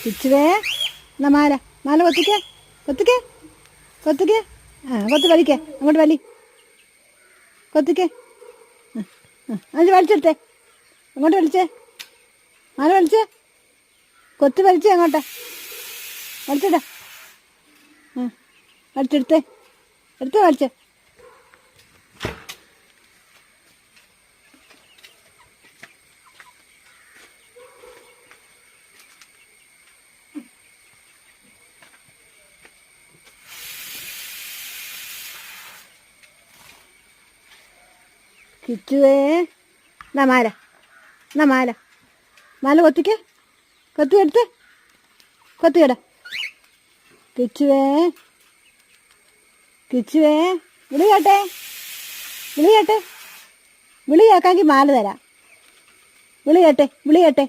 കിച്ചുവേ എന്നാ മാല മാല കൊത്തിക്കേ കൊത്തിക്കേ കൊത്തിക്കേ കൊത്തി വലിക്കേ അങ്ങോട്ട് വലി കൊത്തിക്കേ അതിന് വലിച്ചെടുത്തേ അങ്ങോട്ട് വലിച്ചേ മാല വലിച്ചേ കൊത്തി വലിച്ചേ അങ്ങോട്ട് വലിച്ചിടാ വലിച്ചെടുത്തേ എടുത്തേ വലിച്ചേ കിച്ചുവേ എന്നാ മാല മാല കൊത്തിക്കേ കൊത്തി എടുത്ത് കൊത്തിയിട കിച്ചുവേ വിളി കേട്ടെ വിളി കേൾക്കാമെങ്കിൽ മാല തരാം വിളി കേട്ടെ